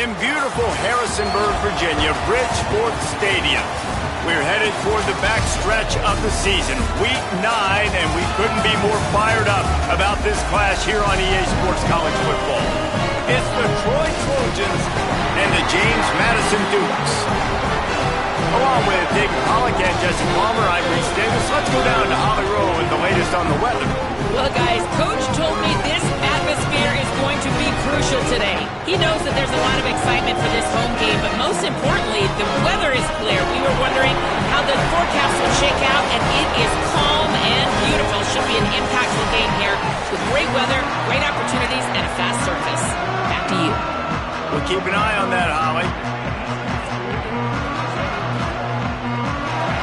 In beautiful Harrisonburg, Virginia, Bridgeport Stadium. We're headed toward the backstretch of the season, Week 9, and we couldn't be more fired up about this clash here on EA Sports College Football. It's the Troy Trojans and the James Madison Dukes. Along with David Pollack and Jesse Palmer, I'm Reese Davis. Let's go down to Holly Rowe with the latest on the weather. Well, guys, Coach told me this atmosphere is going to be crucial today. He knows that there's a lot of excitement for this home game, but most importantly, the weather is clear. We were wondering how the forecast would shake out, and it is calm and beautiful. Should be an impactful game here with great weather, great opportunities, and a fast surface. Back to you. We'll keep an eye on that, Holly.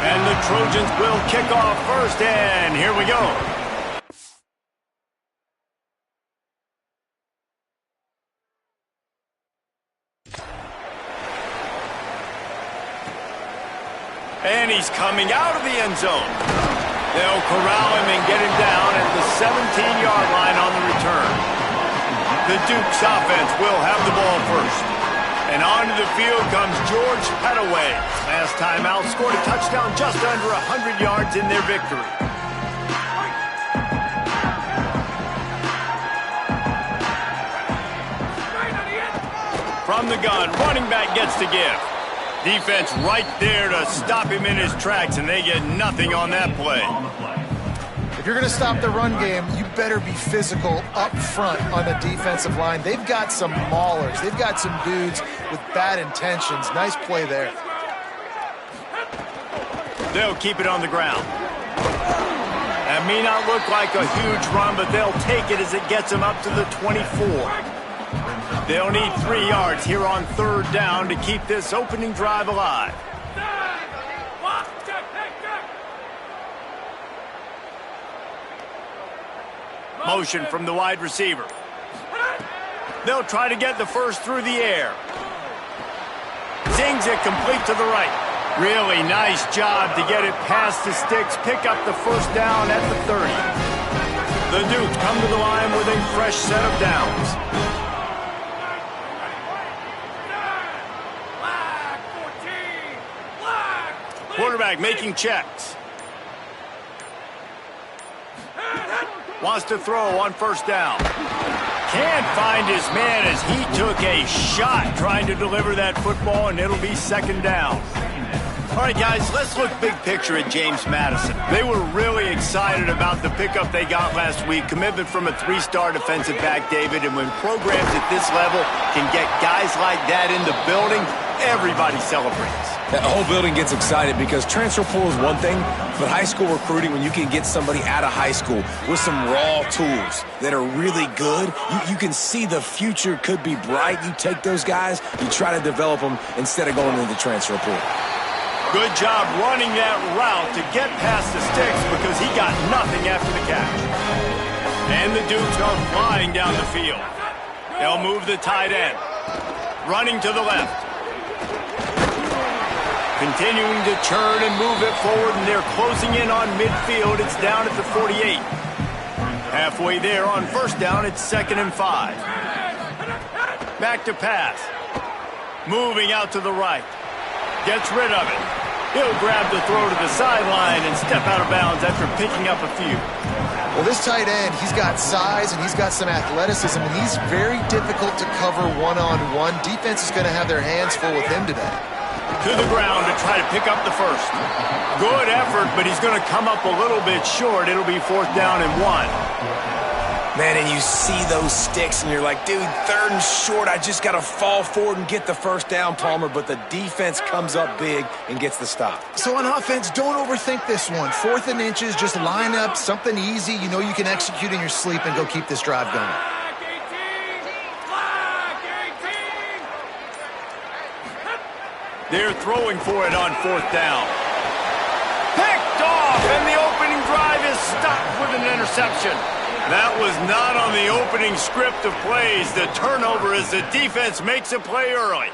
And the Trojans will kick off first, and here we go. And he's coming out of the end zone. They'll corral him and get him down at the 17-yard line on the return. The Dukes offense will have the ball first. And onto the field comes George Pettaway. Last time out, scored a touchdown just under 100 yards in their victory. From the gun, running back gets to give. Defense right there to stop him in his tracks, and they get nothing on that play. If you're going to stop the run game, you better be physical up front on the defensive line. They've got some maulers. They've got some dudes with bad intentions. Nice play there. They'll keep it on the ground. That may not look like a huge run, but they'll take it as it gets them up to the 24. They'll need 3 yards here on third down to keep this opening drive alive. Motion from the wide receiver. They'll try to get the first through the air. Zings it complete to the right. Really nice job to get it past the sticks, pick up the first down at the 30. The Dukes come to the line with a fresh set of downs. Quarterback making checks. Wants to throw on first down. Can't find his man as he took a shot trying to deliver that football, and it'll be second down. All right, guys, let's look big picture at James Madison. They were really excited about the pickup they got last week, commitment from a 3-star defensive back, David, and when programs at this level can get guys like that in the building, everybody celebrates. The whole building gets excited because transfer pool is one thing, but high school recruiting, when you can get somebody out of high school with some raw tools that are really good, you can see the future could be bright. You take those guys, you try to develop them instead of going into the transfer pool. Good job running that route to get past the sticks because he got nothing after the catch. And the Dukes are flying down the field. They'll move the tight end. Running to the left. Continuing to churn and move it forward, and they're closing in on midfield. It's down at the 48. Halfway there on first down, it's 2nd and 5. Back to pass. Moving out to the right. Gets rid of it. He'll grab the throw to the sideline and step out of bounds after picking up a few. Well, this tight end, he's got size and he's got some athleticism, and he's very difficult to cover one-on-one. Defense is going to have their hands full with him today. To the ground to try to pick up the first. Good effort, but he's going to come up a little bit short. It'll be 4th down and 1. Man, and you see those sticks, and you're like, dude, 3rd and short, I just got to fall forward and get the first down, Palmer, but the defense comes up big and gets the stop. So on offense, don't overthink this one. 4th and inches, just line up something easy you know you can execute in your sleep and go keep this drive going. They're throwing for it on 4th down. Picked off, and the opening drive is stopped with an interception. That was not on the opening script of plays. The turnover as the defense makes a play early.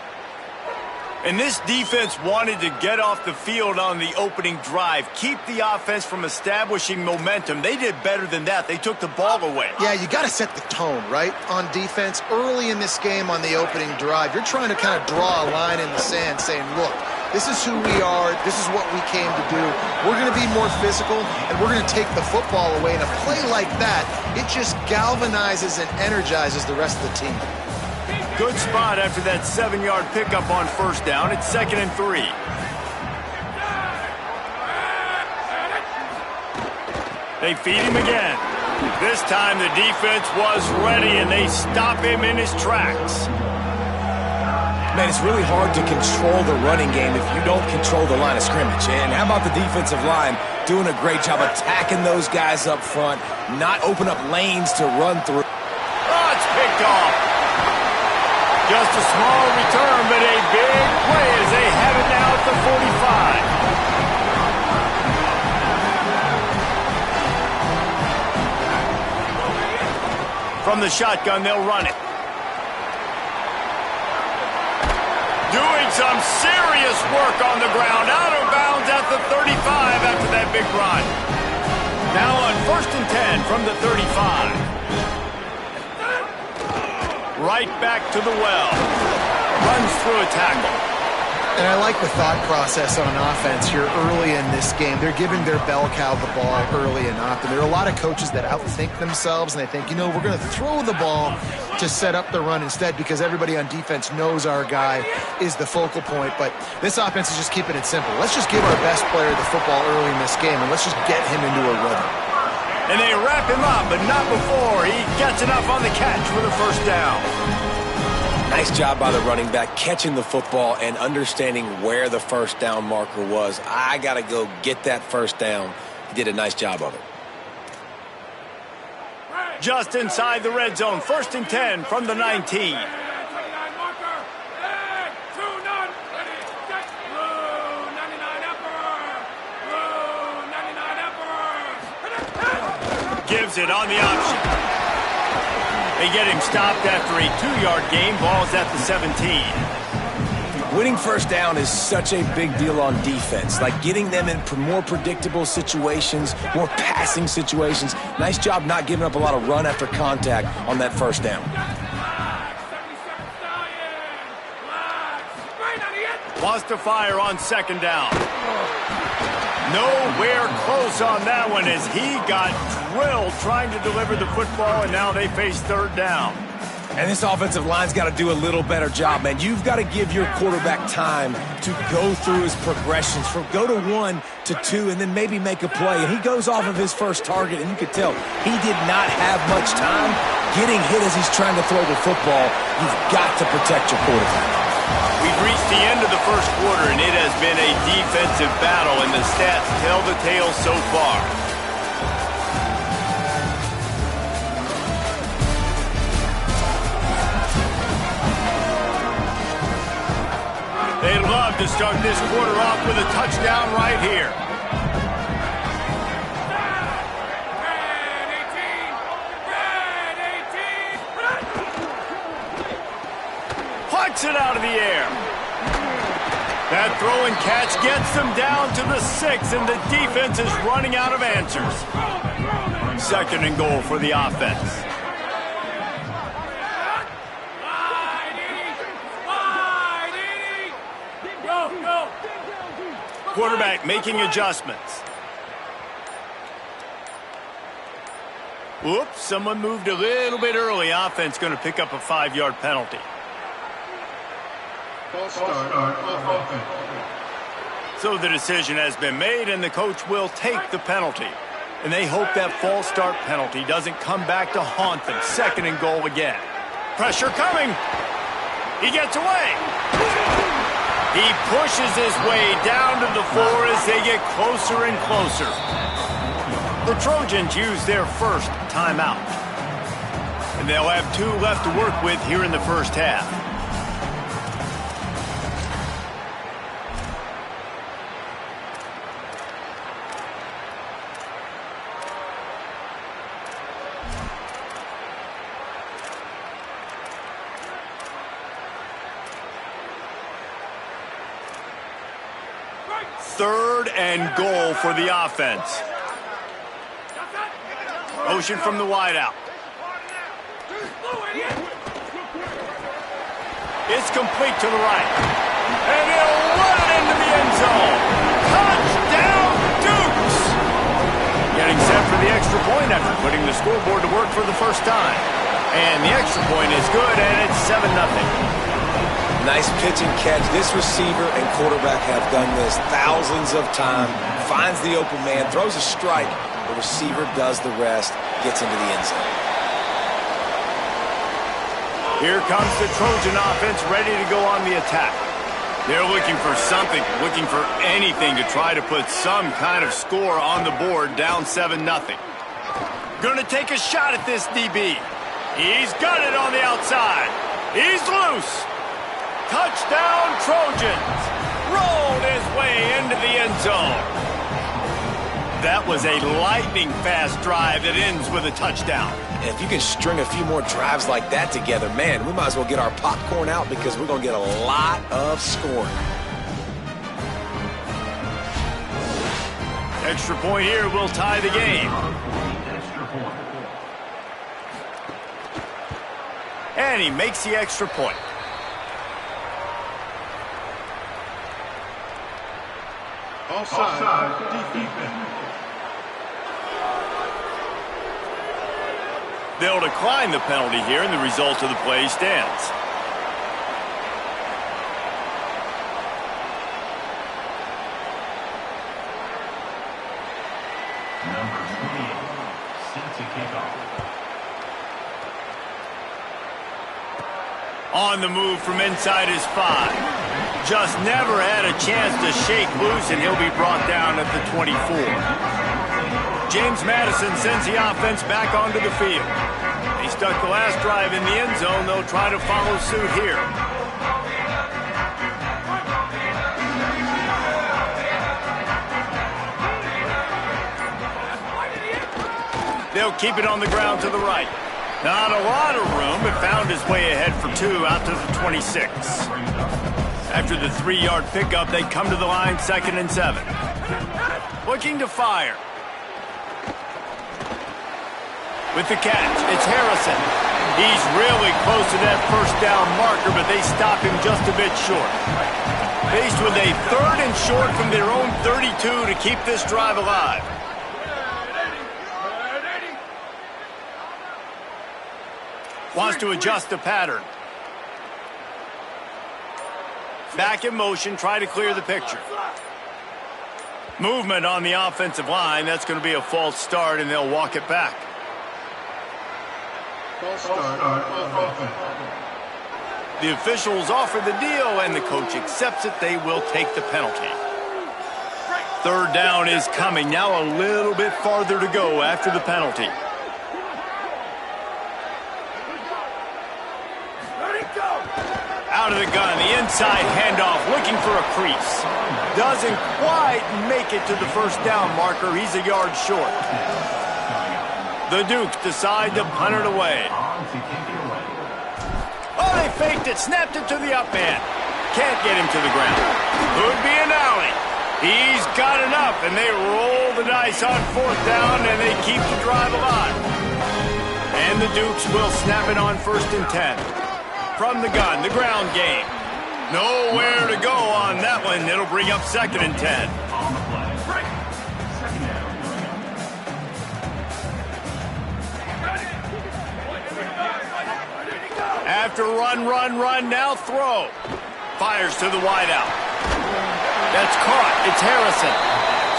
And this defense wanted to get off the field on the opening drive, keep the offense from establishing momentum. They did better than that. They took the ball away. Yeah, you got to set the tone, right, on defense. Early in this game on the opening drive, you're trying to kind of draw a line in the sand saying, look, this is who we are. This is what we came to do. We're going to be more physical, and we're going to take the football away. And a play like that, it just galvanizes and energizes the rest of the team. Good spot after that 7-yard pickup on first down. It's 2nd and 3. They feed him again. This time the defense was ready, and they stop him in his tracks. Man, it's really hard to control the running game if you don't control the line of scrimmage. And how about the defensive line doing a great job attacking those guys up front, not open up lanes to run through. Oh, it's picked off. Just a small return, but a big play as they have it now at the 45. From the shotgun, they'll run it. Doing some serious work on the ground, out of bounds at the 35 after that big run. Now on 1st and 10 from the 35. Right back to the well. Runs through a tackle. And I like the thought process on offense here early in this game. They're giving their bell cow the ball early and often. There are a lot of coaches that outthink themselves, and they think, you know, we're going to throw the ball to set up the run instead because everybody on defense knows our guy is the focal point. But this offense is just keeping it simple. Let's just give our best player the football early in this game, and let's just get him into a rhythm. And they wrap him up, but not before he gets enough on the catch for the first down. Nice job by the running back, catching the football and understanding where the first down marker was. I got to go get that first down. He did a nice job of it. Just inside the red zone, 1st and 10 from the 19. Gives it on the option. They get him stopped after a 2-yard gain. Ball's at the 17. Winning first down is such a big deal on defense. Like getting them in more predictable situations, more passing situations. Nice job not giving up a lot of run after contact on that first down. Wants to fire on 2nd down. Nowhere close on that one as he got drilled trying to deliver the football, and now they face 3rd down. And this offensive line's got to do a little better job, man. You've got to give your quarterback time to go through his progressions from go to 1 to 2 and then maybe make a play. And he goes off of his first target, and you could tell he did not have much time getting hit as he's trying to throw the football. You've got to protect your quarterback. We've reached the end of the first quarter, and it has been a defensive battle, and the stats tell the tale so far. They'd love to start this quarter off with a touchdown right here. Puts it out of the air. That throw and catch gets them down to the 6, and the defense is running out of answers. 2nd and goal for the offense. Quarterback making adjustments. Whoops, someone moved a little bit early. Offense going to pick up a 5-yard penalty. So the decision has been made, and the coach will take the penalty. And they hope that false start penalty doesn't come back to haunt them. 2nd and goal again. Pressure coming. He gets away. He pushes his way down to the floor as they get closer and closer. The Trojans use their first timeout. And they'll have 2 left to work with here in the first half. 3rd and goal for the offense. Motion from the wideout. It's complete to the right. And he'll run it into the end zone. Touchdown, Dukes! Getting set for the extra point after putting the scoreboard to work for the first time. And the extra point is good, and it's 7-0. Nice pitch and catch. This receiver and quarterback have done this thousands of times. Finds the open man, throws a strike. The receiver does the rest, gets into the end zone. Here comes the Trojan offense ready to go on the attack. They're looking for something, looking for anything to try to put some kind of score on the board, down 7-0. Gonna take a shot at this DB. He's got it on the outside. He's loose. Touchdown, Trojans. Rolled his way into the end zone. That was a lightning-fast drive that ends with a touchdown. And if you can string a few more drives like that together, man, we might as well get our popcorn out because we're going to get a lot of scoring. Extra point here will tie the game. And he makes the extra point. Offside, defense. They'll decline the penalty here, and the result of the play stands. Number 28, set to kick off. On the move from inside his 5. Just never had a chance to shake loose, and he'll be brought down at the 24. James Madison sends the offense back onto the field. They stuck the last drive in the end zone. They'll try to follow suit here. They'll keep it on the ground to the right. Not a lot of room, but found his way ahead for 2 out to the 26. After the 3-yard pickup, they come to the line, 2nd and 7. Looking to fire. With the catch, it's Harrison. He's really close to that first down marker, but they stop him just a bit short. Faced with a 3rd and short from their own 32 to keep this drive alive. Wants to adjust the pattern. Back in motion, try to clear the picture. Movement on the offensive line. That's going to be a false start, and they'll walk it back. The officials offer the deal, and the coach accepts it. They will take the penalty. 3rd down is coming. Now a little bit farther to go after the penalty. Out of the gun, the inside handoff, looking for a crease. Doesn't quite make it to the first down marker. He's a yard short. The Dukes decide to punt it away. Oh, they faked it, snapped it to the up man. Can't get him to the ground. Could be an alley. He's got enough, and they roll the dice on 4th down, and they keep the drive alive. And the Dukes will snap it on 1st and 10. From the gun, the ground game. Nowhere to go on that one. It'll bring up 2nd and 10. After run, now throw. Fires to the wideout. That's caught. It's Harrison.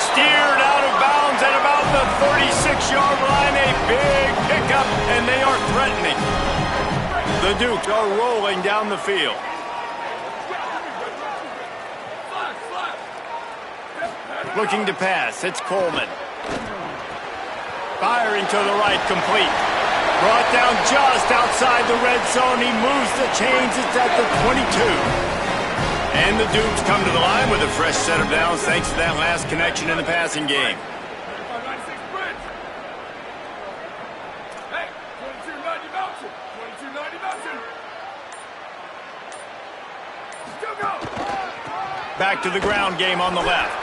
Steered out of bounds at about the 36-yard line. A big pickup, and they are threatening. The Dukes are rolling down the field. Looking to pass. It's Coleman. Firing to the right, complete. Brought down just outside the red zone. He moves the chains. It's at the 22. And the Dukes come to the line with a fresh set of downs thanks to that last connection in the passing game. back to the ground game on the left.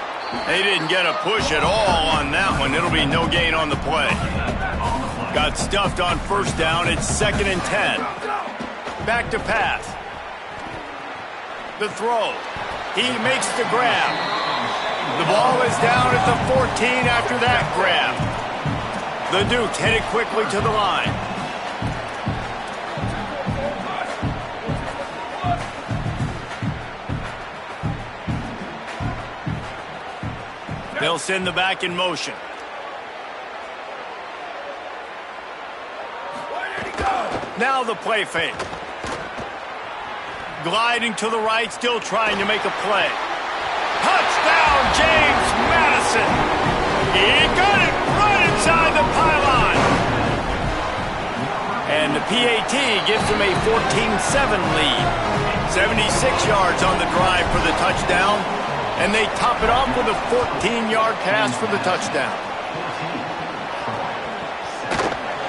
They didn't get a push at all on that one. It'll be no gain on the play. Got stuffed on first down. It's 2nd and 10. Back to pass. The throw. He makes the grab. The ball is down at the 14 after that grab. The Dukes headed quickly to the line. They'll send the back in motion. Now the play fake. Gliding to the right, still trying to make a play. Touchdown, James Madison. He got it right inside the pylon. And the PAT gives him a 14-7 lead. 76 yards on the drive for the touchdown. And they top it off with a 14-yard pass for the touchdown.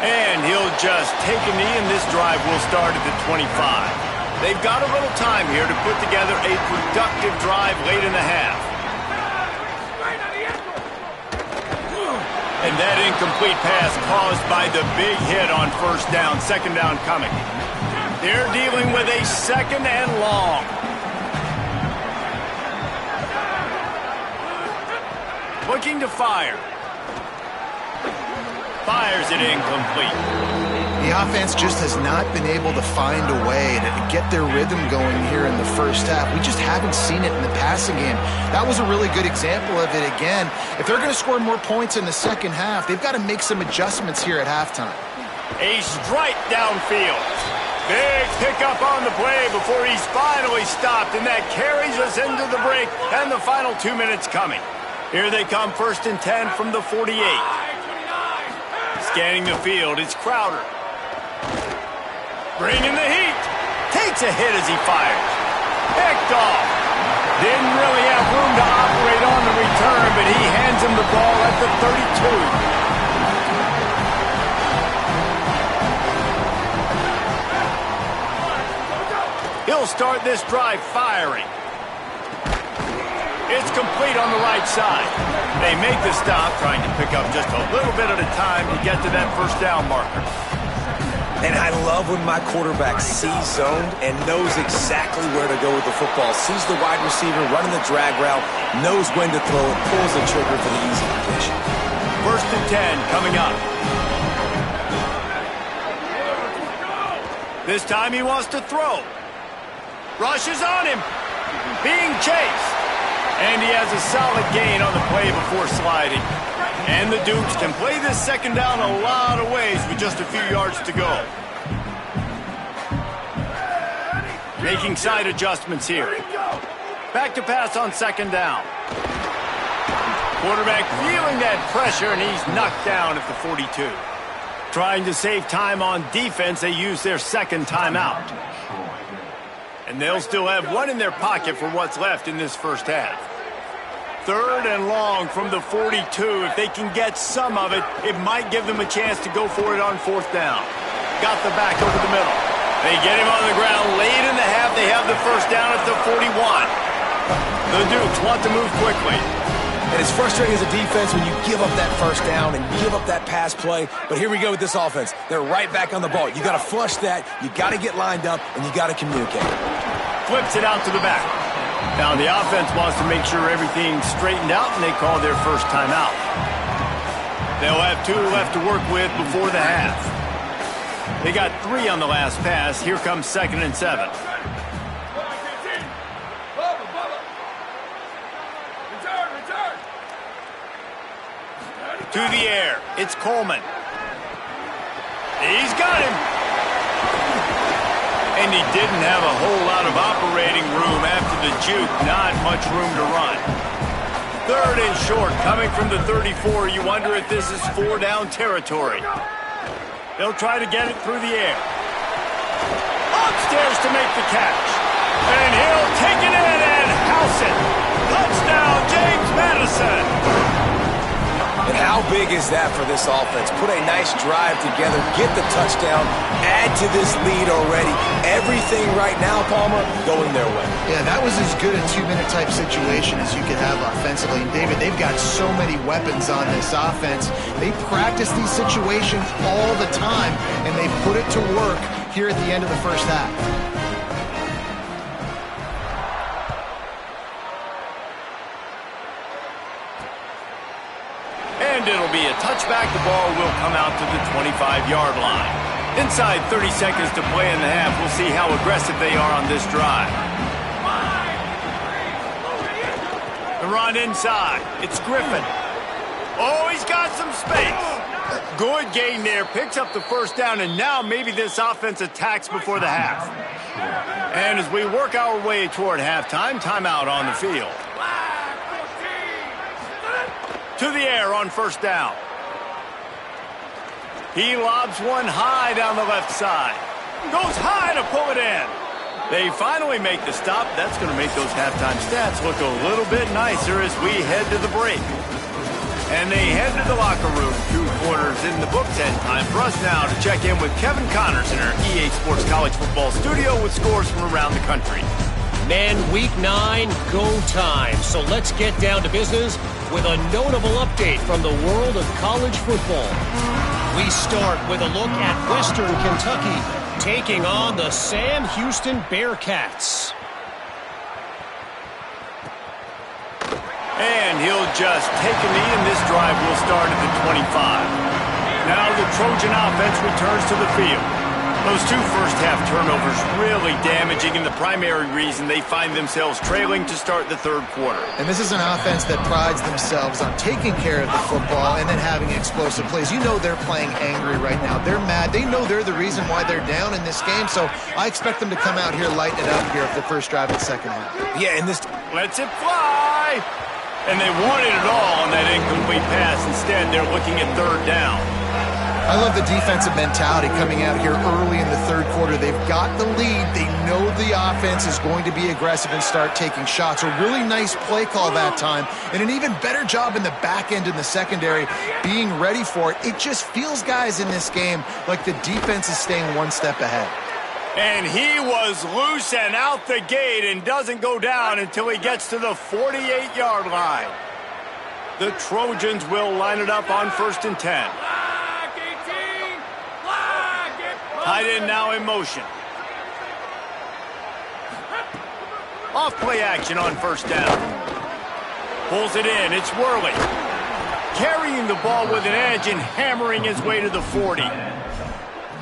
And he'll just take a knee, and this drive will start at the 25. They've got a little time here to put together a productive drive late in the half. And that incomplete pass caused by the big hit on first down. 2nd down coming. They're dealing with a 2nd and long. Looking to fire. Fires it incomplete. The offense just has not been able to find a way to get their rhythm going here in the first half. We just haven't seen it in the passing game. That was a really good example of it again. If they're going to score more points in the second half, they've got to make some adjustments here at halftime. A strike downfield. Big pickup on the play before he's finally stopped, and that carries us into the break and the final 2 minutes coming. Here they come, 1st and 10 from the 48. Scanning the field, it's Crowder. Bringing the heat. Takes a hit as he fires. Picked off. Didn't really have room to operate on the return, but he hands him the ball at the 32. He'll start this drive firing. It's complete on the right side. They make the stop, trying to pick up just a little bit at a time to get to that first down marker. And I love when my quarterback sees zoned and knows exactly where to go with the football. Sees the wide receiver running the drag route, knows when to throw it, pulls the trigger for the easy completion. 1st and 10 coming up. This time he wants to throw. Rushes on him. Being chased. And he has a solid gain on the play before sliding. And the Dukes can play this 2nd down a lot of ways with just a few yards to go. Making side adjustments here. Back to pass on 2nd down. Quarterback feeling that pressure, and he's knocked down at the 42. Trying to save time on defense, they use their 2nd timeout. And they'll still have one in their pocket for what's left in this first half. 3rd and long from the 42. If they can get some of it, it might give them a chance to go for it on 4th down. Got the back over the middle. They get him on the ground late in the half. They have the first down at the 41. The Dukes want to move quickly. And it's frustrating as a defense when you give up that first down and give up that pass play. But here we go with this offense. They're right back on the ball. You got to flush that. You got to get lined up, and you got to communicate. Flips it out to the back. Now the offense wants to make sure everything's straightened out, and they call their first timeout. They'll have 2 left to work with before the half. They got 3 on the last pass. Here comes 2nd and 7. To the air. It's Coleman. He's got him. And he didn't have a whole lot of operating room after the juke. Not much room to run. 3rd and short coming from the 34. You wonder if this is 4-down territory. They'll try to get it through the air. Upstairs to make the catch. And he'll take it in and house it. Touchdown, James Madison. And how How big is that for this offense? Put a nice drive together, get the touchdown, add to this lead already. Everything right now, Palmer, going their way. Yeah, that was as good a two-minute type situation as you could have offensively. And David, they've got so many weapons on this offense. They practice these situations all the time, and they put it to work here at the end of the first half. And it'll be a touchback. The ball will come out to the 25-yard line. Inside 30 seconds to play in the half. We'll see how aggressive they are on this drive. The run inside. It's Griffin. Oh, he's got some space. Good gain there. Picks up the first down, and now maybe this offense attacks before the half. And as we work our way toward halftime, timeout on the field. To the air on first down. He lobs one high down the left side. Goes high to pull it in. They finally make the stop. That's going to make those halftime stats look a little bit nicer as we head to the break. And they head to the locker room. 2 quarters in the books, and time for us now to check in with Kevin Connors in our EA Sports College Football studio with scores from around the country. Man, week 9, go time. So let's get down to business with a notable update from the world of college football. We start with a look at Western Kentucky taking on the Sam Houston Bearcats. And he'll just take a knee, and this drive will start at the 25. Now the Trojan offense returns to the field. Those 2 first-half turnovers really damaging, and the primary reason they find themselves trailing to start the third quarter. And this is an offense that prides themselves on taking care of the football and then having explosive plays. You know they're playing angry right now. They're mad. They know they're the reason why they're down in this game, so I expect them to come out here, lighten it up here for the first drive of the second half. Yeah, and this... Lets it fly! And they wanted it all on that incomplete pass. Instead, they're looking at third down. I love the defensive mentality coming out here early in the third quarter. They've got the lead. They know the offense is going to be aggressive and start taking shots. A really nice play call that time, and an even better job in the back end in the secondary being ready for it. It just feels, guys, in this game like the defense is staying one step ahead. And he was loose and out the gate and doesn't go down until he gets to the 48-yard line. The Trojans will line it up on 1st and 10. Tight end now in motion. Off play action on first down. Pulls it in. It's Worley. Carrying the ball with an edge and hammering his way to the 40.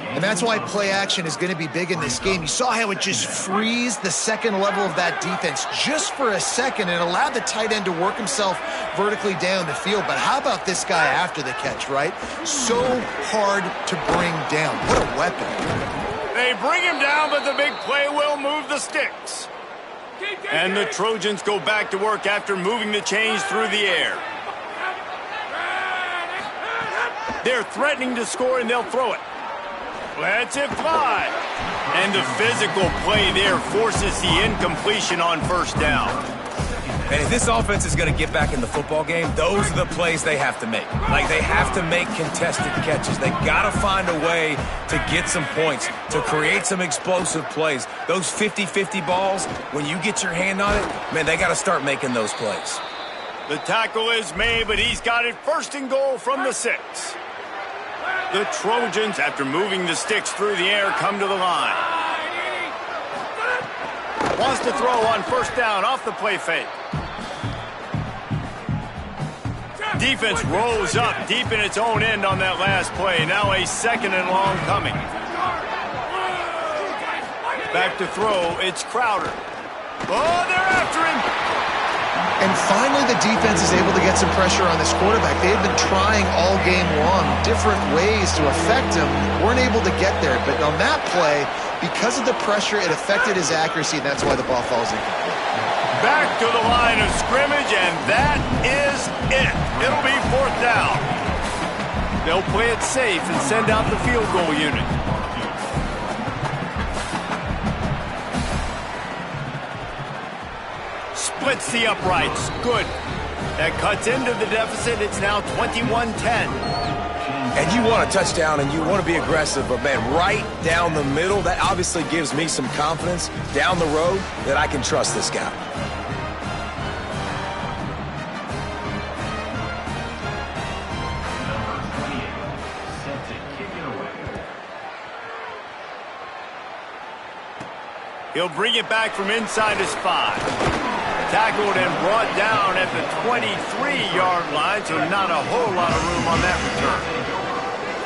And that's why play action is going to be big in this game. You saw how it just frees the second level of that defense just for a second and allowed the tight end to work himself vertically down the field. But how about this guy after the catch, right? So hard to bring down. What a weapon. They bring him down, but the big play will move the sticks. And the Trojans go back to work after moving the chains through the air. They're threatening to score, and they'll throw it. Lets it fly. And the physical play there forces the incompletion on first down. And if this offense is going to get back in the football game, those are the plays they have to make. Like, they have to make contested catches. They got to find a way to get some points, to create some explosive plays. Those 50-50 balls, when you get your hand on it, man, they got to start making those plays. The tackle is made, but he's got it 1st and goal from the 6. The Trojans, after moving the sticks through the air, come to the line. Wants to throw on first down off the play fake. Defense rolls up deep in its own end on that last play. Now a 2nd and long coming. Back to throw, it's Crowder. Oh, they're after him. And finally, the defense is able to get some pressure on this quarterback. They've been trying all game long, different ways to affect him. Weren't able to get there. But on that play, because of the pressure, it affected his accuracy, and that's why the ball falls incomplete. Back to the line of scrimmage, and that is it. It'll be 4th down. They'll play it safe and send out the field goal unit. Splits the uprights. Good. That cuts into the deficit. It's now 21-10. And you want a touchdown and you want to be aggressive, but man, right down the middle, that obviously gives me some confidence down the road that I can trust this guy. He'll bring it back from inside his 5. Tackled and brought down at the 23-yard line, so not a whole lot of room on that return.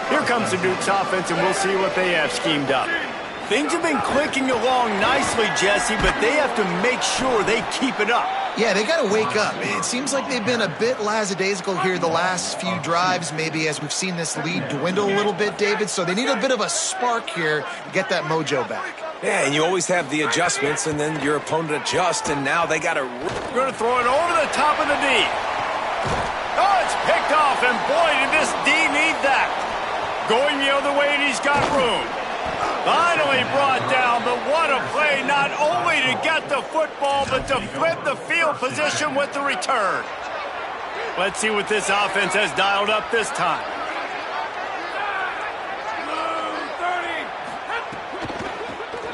Here comes the Duke's offense, and we'll see what they have schemed up. Things have been clicking along nicely, Jesse, but they have to make sure they keep it up. Yeah, they got to wake up. It seems like they've been a bit lackadaisical here the last few drives, maybe as we've seen this lead dwindle a little bit, David. So they need a bit of a spark here to get that mojo back. Yeah, and you always have the adjustments, and then your opponent adjusts, and now they got to... Going to throw it over the top of the D. Oh, it's picked off, and boy, did this D need that. Going the other way, and he's got room. Finally brought down, but what a play, not only to get the football, but to flip the field position with the return. Let's see what this offense has dialed up this time.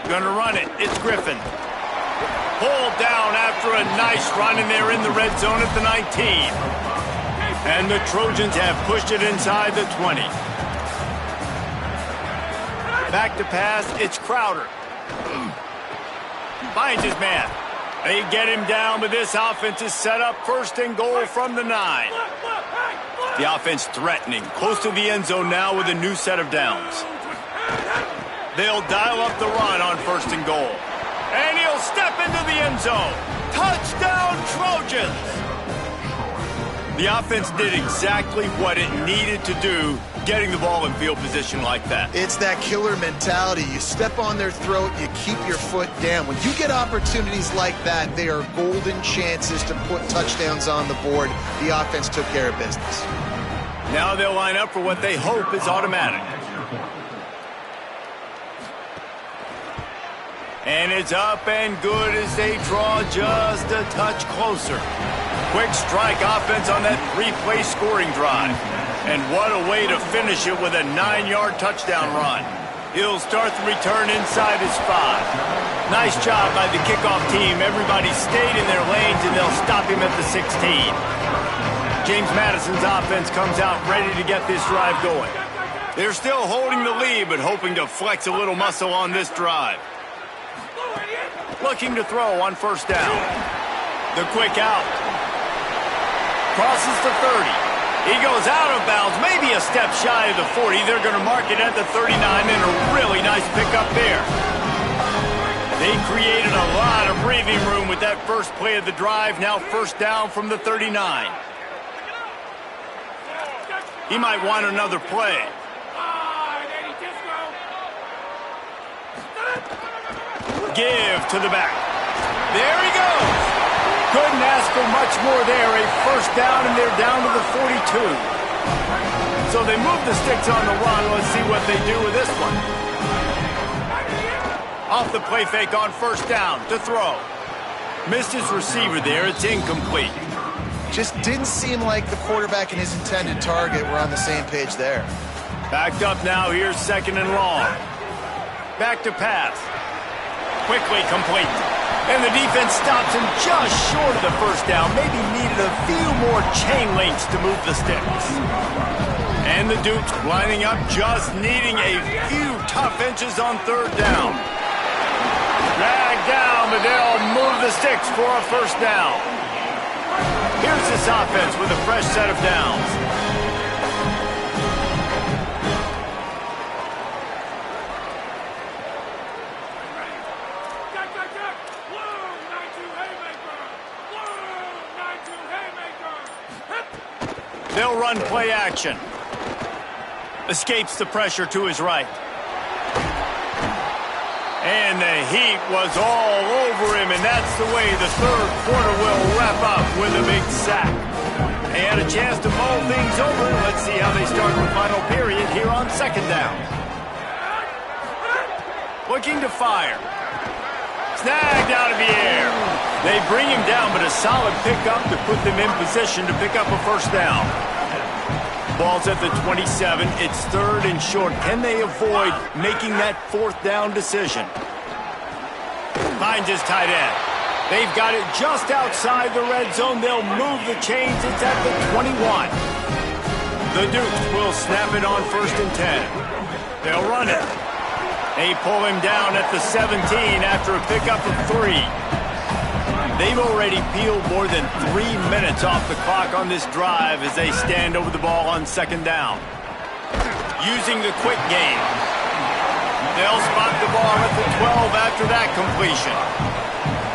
Gonna run it. It's Griffin. Pulled down after a nice run, and they're in the red zone at the 19. And the Trojans have pushed it inside the 20. Back to pass. It's Crowder. Finds his man. They get him down, but this offense is set up 1st and goal from the 9. The offense threatening. Close to the end zone now with a new set of downs. They'll dial up the run on 1st and goal. And he'll step into the end zone. Touchdown, Trojans! The offense did exactly what it needed to do, getting the ball in field position like that. It's that killer mentality. You step on their throat, you keep your foot down. When you get opportunities like that, they are golden chances to put touchdowns on the board. The offense took care of business. Now they'll line up for what they hope is automatic. And it's up and good as they draw just a touch closer. Quick strike offense on that 3-play scoring drive. And what a way to finish it with a 9-yard touchdown run. He'll start the return inside his 5. Nice job by the kickoff team. Everybody stayed in their lanes, and they'll stop him at the 16. James Madison's offense comes out ready to get this drive going. They're still holding the lead, but hoping to flex a little muscle on this drive. Looking to throw on 1st down. The quick out. Crosses the 30. He goes out of bounds, maybe a step shy of the 40. They're going to mark it at the 39, and a really nice pickup there. They created a lot of breathing room with that first play of the drive. Now 1st down from the 39. He might want another play. Give to the back. There he goes. Couldn't ask for much more there. A 1st down, and they're down to the 42. So they move the sticks on the run. Let's see what they do with this one. Off the play fake on 1st down to throw. Missed his receiver there. It's incomplete. Just didn't seem like the quarterback and his intended target were on the same page there. Backed up now. Here's 2nd and long. Back to pass. Quickly complete. And the defense stops him just short of the 1st down. Maybe needed a few more chain links to move the sticks. And the Dukes lining up, just needing a few tough inches on 3rd down. Dragged down, but they'll move the sticks for a 1st down. Here's this offense with a fresh set of downs. They'll run play action. Escapes the pressure to his right. And the heat was all over him, and that's the way the 3rd quarter will wrap up with a big sack. They had a chance to mull things over. Let's see how they start the final period here on 2nd down. Looking to fire. snagged out of the air. They bring him down, but a solid pickup to put them in position to pick up a first down. Ball's at the 27. It's 3rd and short. Can they avoid making that 4th down decision? Finds his tight end. They've got it just outside the red zone. They'll move the chains. It's at the 21. The Dukes will snap it on 1st and 10. They'll run it. They pull him down at the 17 after a pickup of 3. They've already peeled more than 3 minutes off the clock on this drive as they stand over the ball on 2nd down. Using the quick game. They'll spot the ball at the 12 after that completion.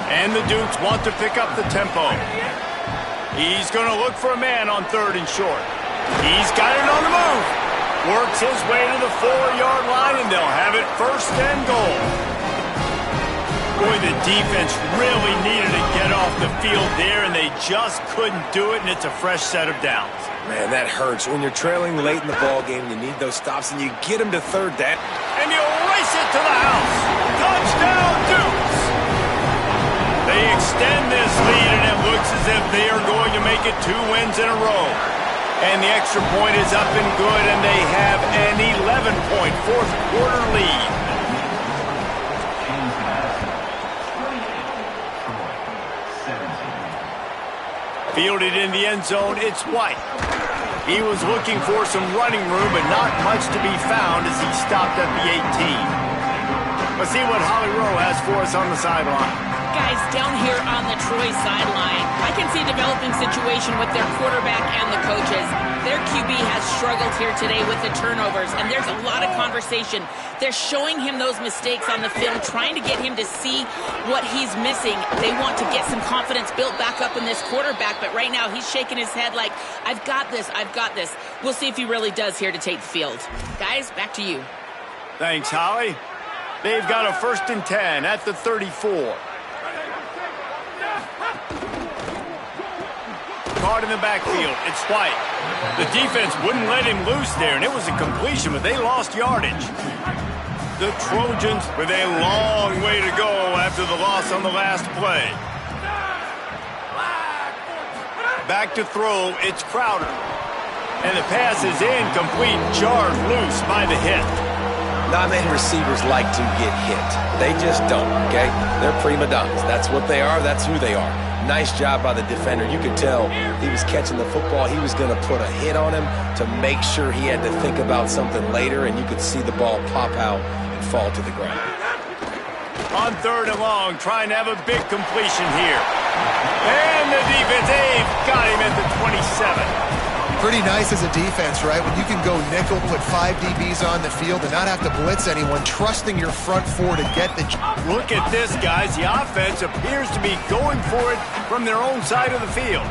And the Dukes want to pick up the tempo. He's going to look for a man on 3rd and short. He's got it on the move. Works his way to the 4-yard line, and they'll have it 1st and goal. Boy, the defense really needed to get off the field there, and they just couldn't do it, and it's a fresh set of downs. Man, that hurts. When you're trailing late in the ball game, you need those stops, and you get them to 3rd down. And you race it to the house. Touchdown, Dukes! They extend this lead, and it looks as if they are going to make it 2 wins in a row. And the extra point is up and good, and they have an 11-point 4th quarter lead. Fielded in the end zone, it's White. He was looking for some running room, but not much to be found as he stopped at the 18. Let's see what Holly Rowe has for us on the sideline. Guys, down here on the Troy sideline, I can see a developing situation with their quarterback and the coaches. Their QB has struggled here today with the turnovers, and there's a lot of conversation. They're showing him those mistakes on the film, trying to get him to see what he's missing. They want to get some confidence built back up in this quarterback, but right now he's shaking his head like, I've got this, I've got this. We'll see if he really does here to take the field. Guys, back to you. Thanks, Holly. They've got a 1st and 10 at the 34. Caught in the backfield. It's White. The defense wouldn't let him loose there, and it was a completion, but they lost yardage. The Trojans with a long way to go after the loss on the last play. Back to throw, it's Crowder. And the pass is incomplete, jarred loose by the hit. Not many receivers like to get hit. They just don't, okay? They're prima donnas. That's what they are. That's who they are. Nice job by the defender. You could tell he was catching the football. He was going to put a hit on him to make sure he had to think about something later, and you could see the ball pop out and fall to the ground. On 3rd and long, trying to have a big completion here. And the defense, they've got him at the 27. Pretty nice as a defense, right? When you can go nickel, put 5 DBs on the field and not have to blitz anyone, trusting your front 4 to get the... Look at this, guys. The offense appears to be going for it from their own side of the field.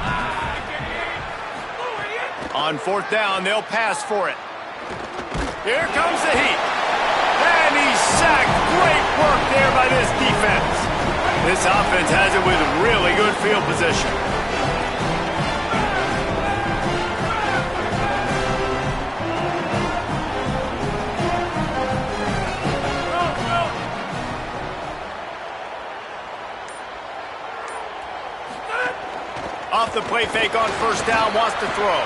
On 4th down, they'll pass for it. Here comes the heat. And he's sacked. Great work there by this defense. This offense has it with really good field position. Off the play fake on 1st down, wants to throw.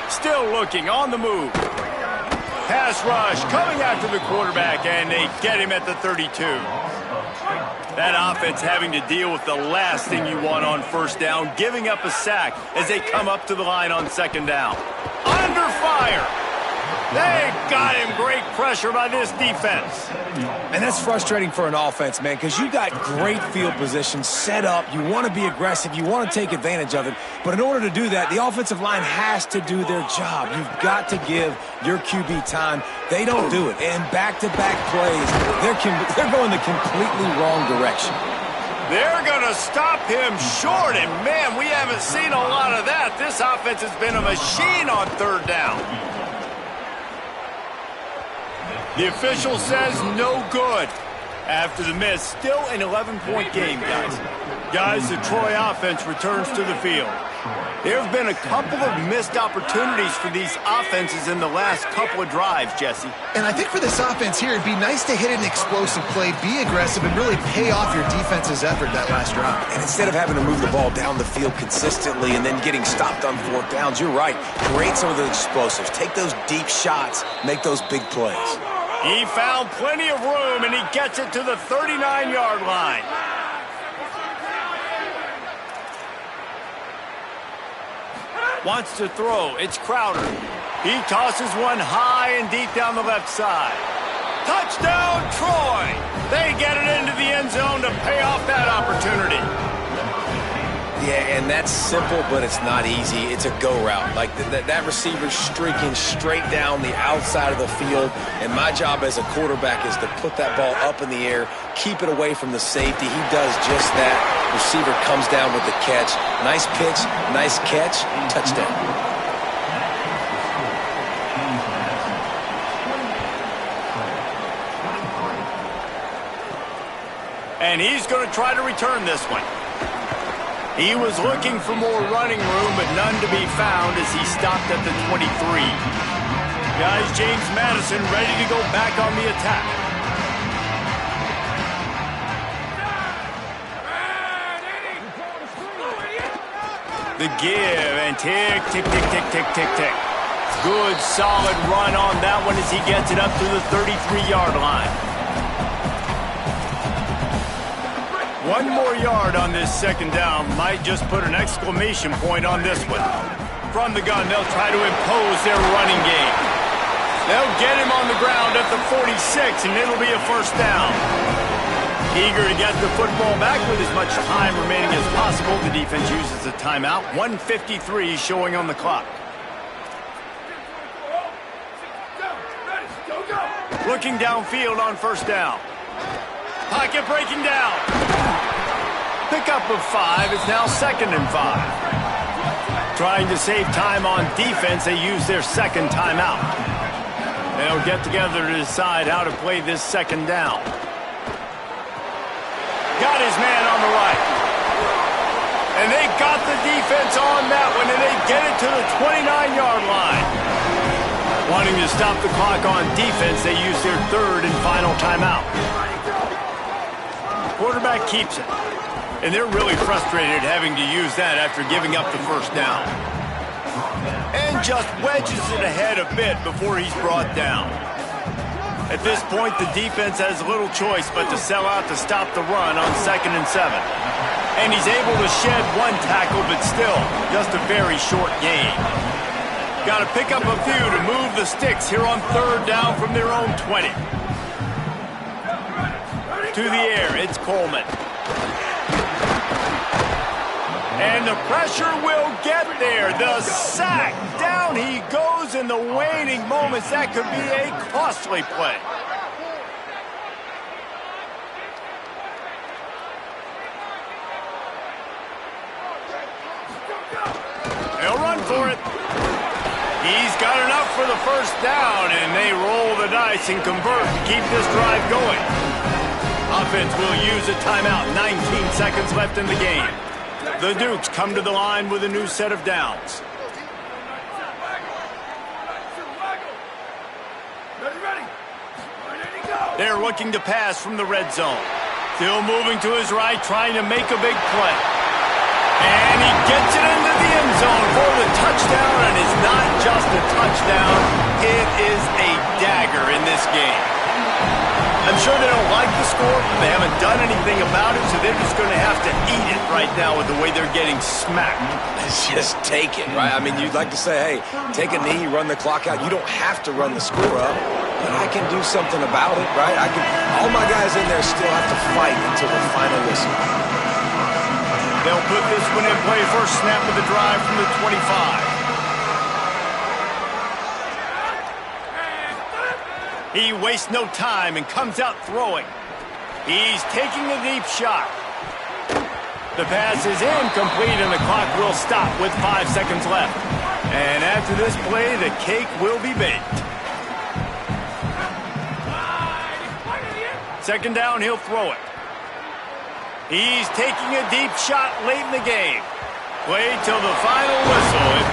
Still looking, on the move. Pass rush, coming after the quarterback, and they get him at the 32. That offense having to deal with the last thing you want on 1st down, giving up a sack as they come up to the line on 2nd down. Under fire. They got him. Great pressure by this defense. And that's frustrating for an offense, man, because you got great field position set up. You want to be aggressive. You want to take advantage of it. But in order to do that, the offensive line has to do their job. You've got to give your QB time. They don't do it. And back-to-back plays, they're going the completely wrong direction. They're going to stop him short, and, man, we haven't seen a lot of that. This offense has been a machine on 3rd down. The official says no good. After the miss, still an 11-point game, guys. Guys, the Troy offense returns to the field. There have been a couple of missed opportunities for these offenses in the last couple of drives, Jesse. And I think for this offense here, it'd be nice to hit an explosive play, be aggressive, and really pay off your defense's effort that last drive. And instead of having to move the ball down the field consistently and then getting stopped on fourth downs, you're right. Create some of those explosives. Take those deep shots. Make those big plays. He found plenty of room, and he gets it to the 39-yard line. Wants to throw. It's Crowder. He tosses one high and deep down the left side. Touchdown, Troy! They get it into the end zone to pay off that opportunity. Yeah, and that's simple, but it's not easy. It's a go route. Like that receiver's streaking straight down the outside of the field, and my job as a quarterback is to put that ball up in the air, keep it away from the safety. He does just that. Receiver comes down with the catch. Nice pitch, nice catch, touchdown. And he's going to try to return this one. He was looking for more running room, but none to be found as he stopped at the 23. Guys, James Madison ready to go back on the attack. The give, and tick, tick, tick, tick, tick, tick, tick. Good, solid run on that one as he gets it up to the 33-yard line. One more yard on this second down might just put an exclamation point on this one. From the gun, they'll try to impose their running game. They'll get him on the ground at the 46, and it'll be a first down. Eager to get the football back with as much time remaining as possible. The defense uses a timeout. 1:53 showing on the clock. Looking downfield on first down. Pocket breaking down. Pickup of 5 is now 2nd and 5. Trying to save time on defense, they use their second timeout. They'll get together to decide how to play this second down. Got his man on the right. And they got the defense on that one, and they get it to the 29-yard line. Wanting to stop the clock on defense, they use their third and final timeout. Quarterback keeps it. And they're really frustrated having to use that after giving up the first down. And just wedges it ahead a bit before he's brought down. At this point, the defense has little choice but to sell out to stop the run on 2nd and 7. And he's able to shed one tackle, but still, just a very short gain. Got to pick up a few to move the sticks here on 3rd down from their own 20. To the air, it's Coleman. And the pressure will get there. The sack. Down he goes in the waning moments. That could be a costly play. They'll run for it. He's got enough for the first down, and they roll the dice and convert to keep this drive going. Offense will use a timeout. 19 seconds left in the game. The Dukes come to the line with a new set of downs. They're looking to pass from the red zone. Still moving to his right, trying to make a big play. And he gets it into the end zone for the touchdown, and it's not just a touchdown, it is a dagger in this game. I'm sure they don't like the score, but they haven't done anything about it, so they're just going to have to eat it right now with the way they're getting smacked. Just take it, right? I mean, you'd like to say, hey, take a knee, run the clock out. You don't have to run the score up, but I can do something about it, right? All my guys in there still have to fight until the final whistle. They'll put this one in play. First snap of the drive from the 25. He wastes no time and comes out throwing. He's taking a deep shot. The pass is incomplete, and the clock will stop with 5 seconds left. And after this play, the cake will be baked. Second down, he'll throw it. He's taking a deep shot late in the game. Wait till the final whistle.